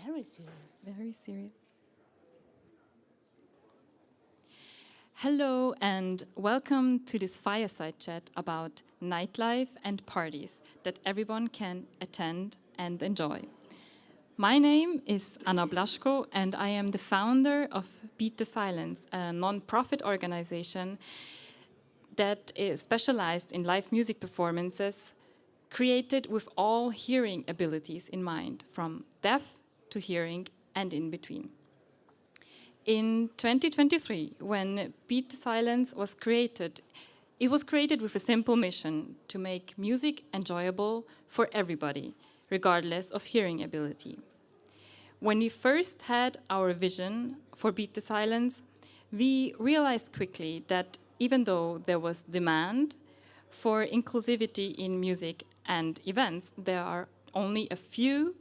Very serious. Very serious. Hello and welcome to this fireside chat about nightlife and parties that everyone can attend and enjoy. My name is Anna Blaschko and I am the founder of Beat the Silence, a non-profit organization that is specialized in live music performances created with all hearing abilities in mind, from deaf to hearing and in between. In 2023, when Beat the Silence was created, it was created with a simple mission to make music enjoyable for everybody, regardless of hearing ability. When we first had our vision for Beat the Silence, we realized quickly that even though there was demand for inclusivity in music and events, there are only a few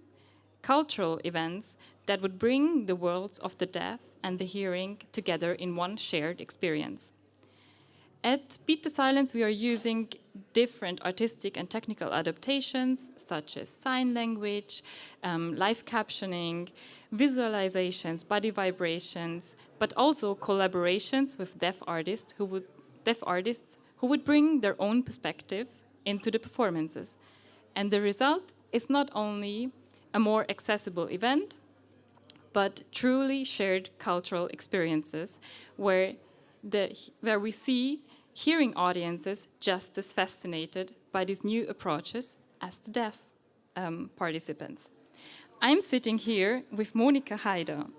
cultural events that would bring the worlds of the deaf and the hearing together in one shared experience. At Beat the Silence, we are using different artistic and technical adaptations, such as sign language, live captioning, visualizations, body vibrations, but also collaborations with deaf artists who would bring their own perspective into the performances. And the result is not only a more accessible event, but truly shared cultural experiences where we see hearing audiences just as fascinated by these new approaches as the deaf participants. I'm sitting here with Monika Haider,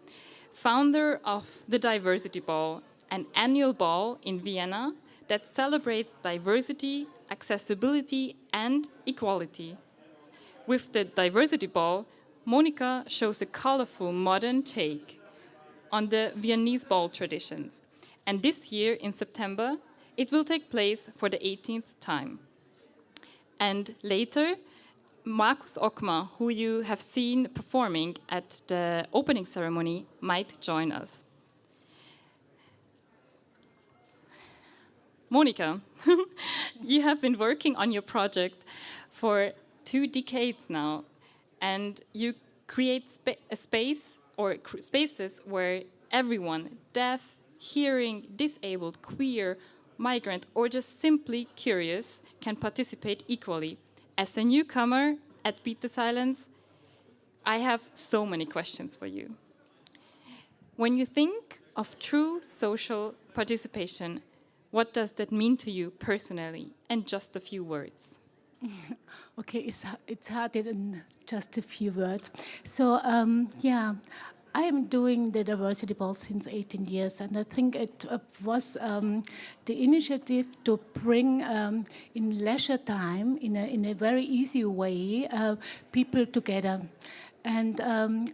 founder of the Diversity Ball, an annual ball in Vienna that celebrates diversity, accessibility, and equality. With the Diversity Ball, Monika shows a colorful modern take on the Viennese ball traditions. And this year, in September, it will take place for the 18th time. And later, DJ Okma, who you have seen performing at the opening ceremony, might join us. Monika, you have been working on your project for 2 decades now, and you create spaces where everyone, deaf, hearing, disabled, queer, migrant, or just simply curious, can participate equally. As a newcomer at Beat the Silence, I have so many questions for you. When you think of true social participation, what does that mean to you personally, in just a few words? Okay, it's hard in just a few words. So, I am doing the Diversity Ball since 18 years, and I think it was the initiative to bring in leisure time, in a very easy way, people together. And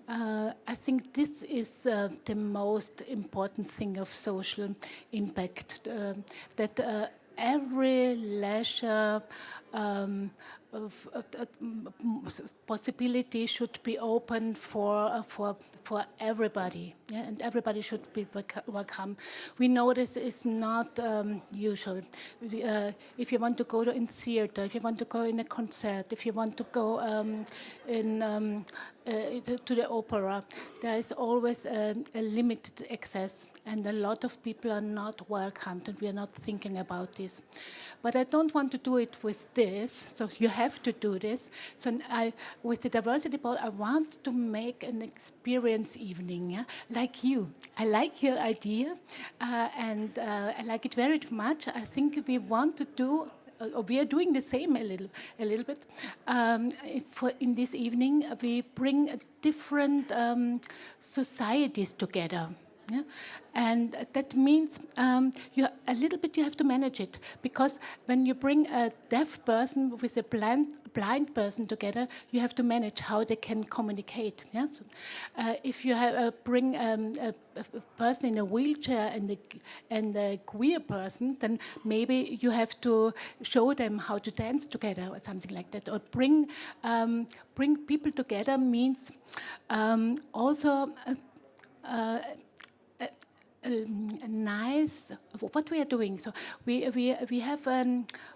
I think this is the most important thing of social impact, that every leisure possibility should be open for everybody, yeah? And everybody should be welcome. We know this is not usual. If you want to go in theater, if you want to go in a concert, if you want to go to the opera, there is always a limited access, and a lot of people are not welcomed, and we are not thinking about this. But I don't want to do it with this, so you have to do this. So with the Diversity Ball, I want to make an experience evening, yeah? Like you. I like your idea, and I like it very much. I think we want to do we are doing the same a little bit. In this evening, we bring different societies together. Yeah? And that means you have to manage it, because when you bring a deaf person with a blind person together, you have to manage how they can communicate. Yeah? So, if you bring a person in a wheelchair and a queer person, then maybe you have to show them how to dance together or something like that. Or bring people together means also. A nice what we are doing. So we have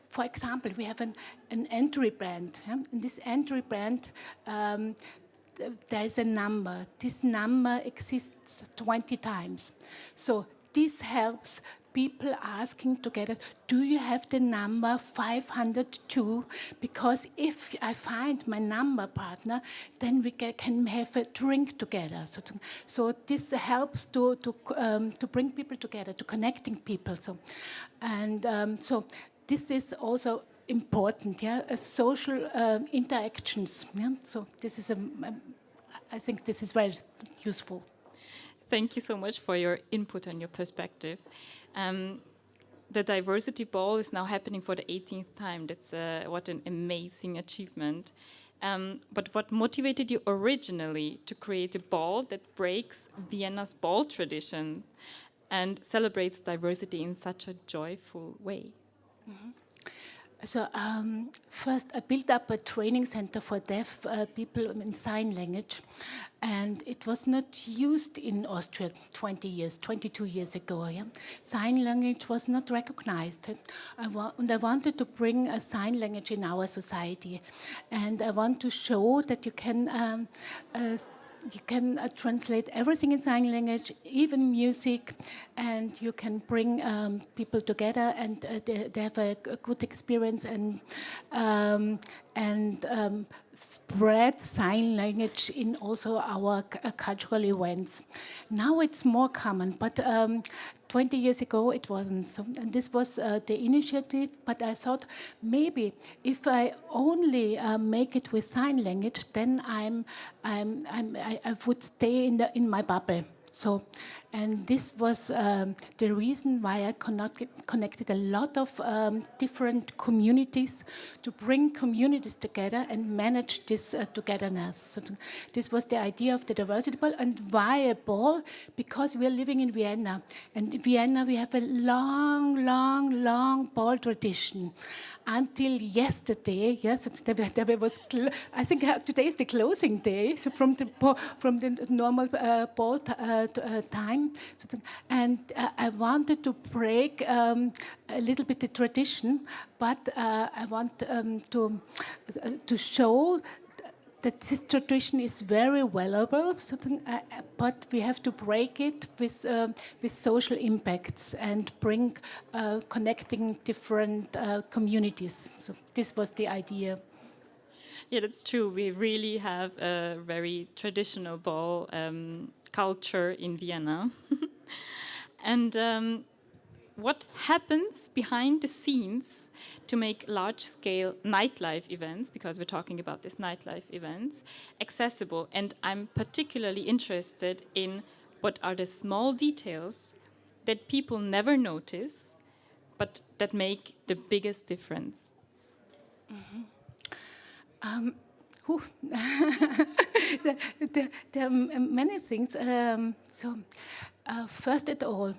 for example, we have an entry band. Yeah? And this entry band there is a number. This number exists 20 times. So this helps people asking together, do you have the number 502? Because if I find my number partner, then we can have a drink together. So this helps to bring people together, to connecting people. So this is also important, yeah, social interactions. Yeah? So this is I think this is very useful. Thank you so much for your input and your perspective. The Diversity Ball is now happening for the 18th time. That's what an amazing achievement. But what motivated you originally to create a ball that breaks Vienna's ball tradition and celebrates diversity in such a joyful way? Mm-hmm. So first, I built up a training center for deaf people in sign language, and it was not used in Austria 22 years ago. Yeah? Sign language was not recognized, and I wanted to bring a sign language in our society, and I want to show that you can translate everything in sign language, even music, and you can bring people together, and they have a good experience and spread sign language in also our cultural events. Now it's more common, but 20 years ago it wasn't. So, and this was the initiative, but I thought maybe if I only make it with sign language, then I would stay in my bubble. So, and this was the reason why I connected a lot of different communities to bring communities together and manage this togetherness. So this was the idea of the diversity ball. And why a ball? Because we are living in Vienna. And in Vienna we have a long ball tradition. Until yesterday, yes, there was. I think today is the closing day. So from the normal ball time, and I wanted to break a little bit the tradition, but I want to show that this tradition is very valuable, but we have to break it with social impacts and bring connecting different communities. So this was the idea. Yeah, that's true. We really have a very traditional ball culture in Vienna. And what happens behind the scenes to make large-scale nightlife events, because we're talking about these nightlife events, accessible? And I'm particularly interested in what are the small details that people never notice, but that make the biggest difference. Mm-hmm. There are many things. First at all,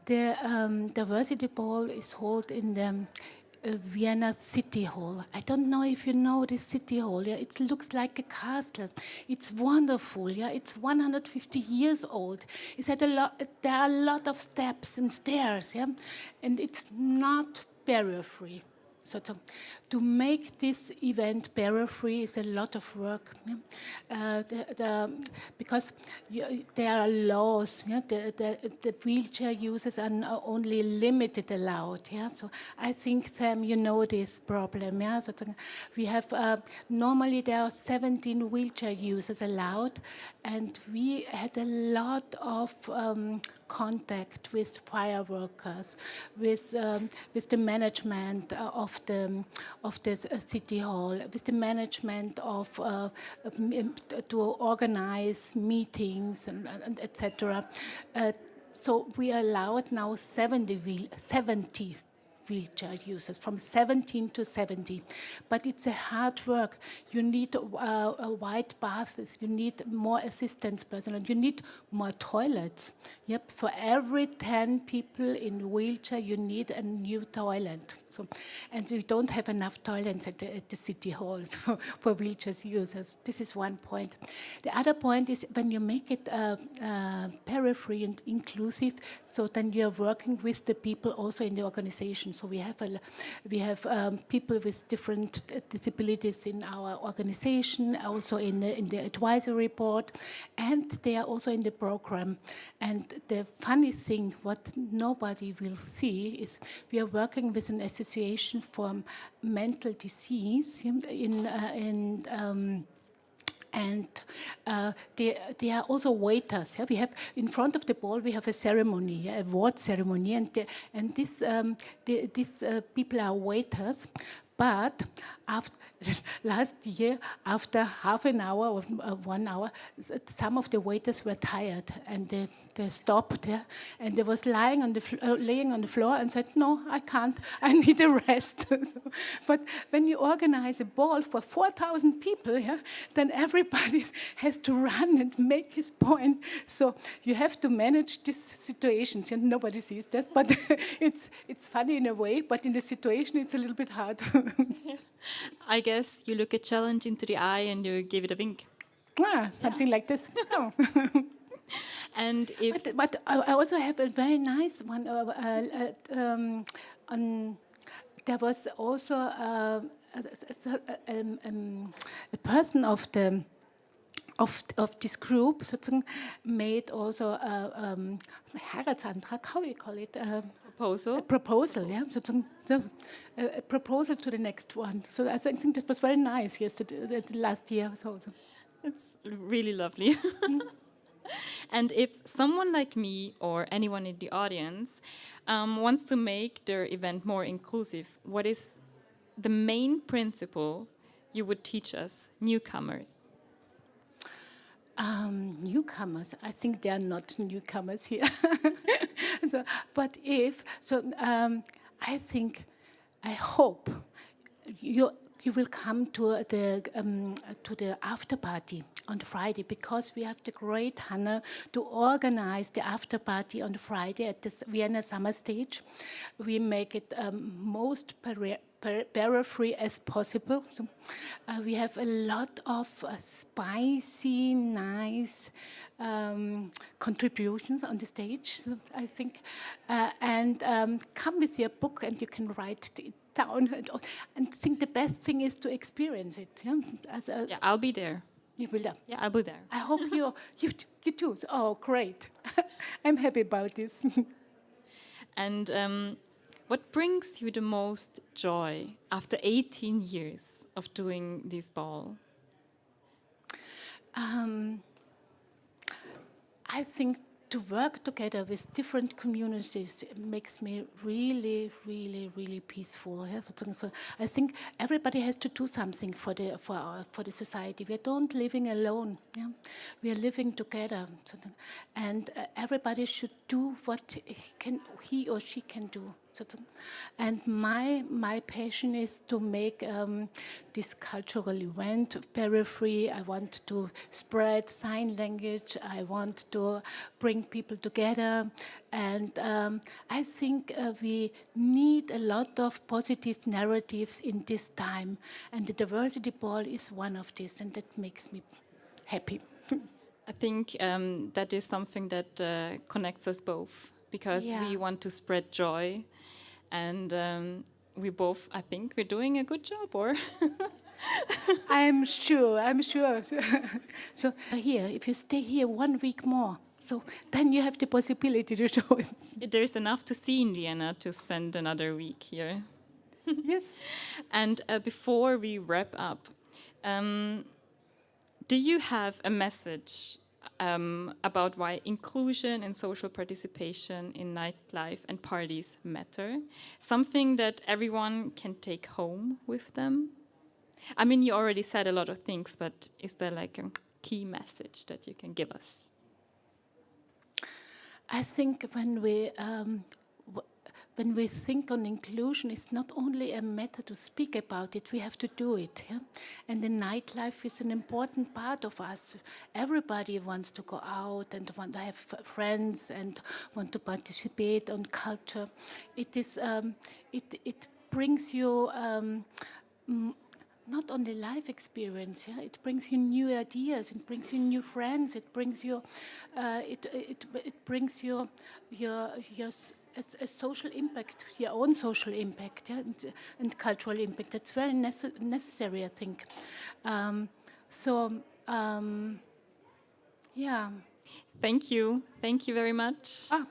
the diversity ball is held in the Vienna City Hall. I don't know if you know this City Hall. Yeah, it looks like a castle. It's wonderful. Yeah, it's 150 years old. It's had there are a lot of steps and stairs. Yeah, and it's not barrier-free. So to make this event barrier-free is a lot of work, yeah? Because there are laws. Yeah? The wheelchair users are only limited allowed. Yeah? So I think, Sam, you know this problem. Yeah? So we have normally there are 17 wheelchair users allowed, and we had a lot of contact with fire workers, with the management of the city hall, with the management of to organize meetings and etc. So we are allowed now 70 wheelchair users, from 17 to 70. But it's a hard work. You need white baths, you need more assistance personnel, you need more toilets. Yep, for every 10 people in wheelchair, you need a new toilet. So, and we don't have enough toilets at the city hall for wheelchair users. This is one point. The other point is when you make it periphery and inclusive, so then you're working with the people also in the organization. So we have people with different disabilities in our organization, also in the advisory board, and they are also in the program. And the funny thing, what nobody will see, is we are working with an association for mental disease and they are also waiters. Yeah? We have in front of the ball we have a ceremony, yeah, award ceremony, and these people are waiters. But after, last year, after half an hour or 1 hour, some of the waiters were tired and they stopped, yeah, and they was laying on the floor and said, "No, I can't. I need a rest." So, but when you organize a ball for 4,000 people, yeah, then everybody has to run and make his point. So you have to manage these situations. And nobody sees that, but it's funny in a way. But in the situation, it's a little bit hard. I guess you look a challenge into the eye and you give it a wink. Something like this. Oh. And if But I also have a very nice one. There was also a person of this group sozusagen made also a Heiratsantrag, how do you call it? proposal, A proposal, yeah, sozusagen, a proposal to the next one. So I think this was very nice yesterday, last year. So. it's really lovely. And if someone like me or anyone in the audience wants to make their event more inclusive, what is the main principle you would teach us, newcomers? Newcomers, I think they are not newcomers here. I hope you will come to the after party on Friday, because we have the great honor to organize the after party on Friday at the Vienna Summer Stage. We make it most barrier-free as possible. So, we have a lot of spicy, nice contributions on the stage, so I think. And come with your book and you can write it down. And I think the best thing is to experience it. Yeah, Yeah, I'll be there. you will. Yeah, I'll be there. I hope you too. Oh, great! I'm happy about this. And what brings you the most joy after 18 years of doing this ball? I think to work together with different communities makes me really, really, really peaceful. Yeah? So I think everybody has to do something for the society. We don't living alone. Yeah? We are living together, and everybody should do what he or she can do. And my passion is to make this cultural event periphery. I want to spread sign language. I want to bring people together. And I think we need a lot of positive narratives in this time. And the diversity ball is one of these, and that makes me happy. I think that is something that connects us both, because we want to spread joy, and we both, I think, we're doing a good job, or? I'm sure. So here, if you stay here 1 week more, so then you have the possibility to show it. There's enough to see in Vienna to spend another week here. Yes. And before we wrap up, do you have a message about why inclusion and social participation in nightlife and parties matter? Something that everyone can take home with them? I mean, you already said a lot of things, but is there like a key message that you can give us? I think when we think on inclusion, it's not only a matter to speak about it, we have to do it. Yeah? And the nightlife is an important part of us. Everybody wants to go out and want to have friends and want to participate on culture. It brings you not only life experience, yeah, it brings you new ideas, it brings you new friends, it brings you, it brings you a social impact, your own social impact, yeah, and cultural impact. That's very necessary, I think. So, yeah. Thank you. Thank you very much. Ah.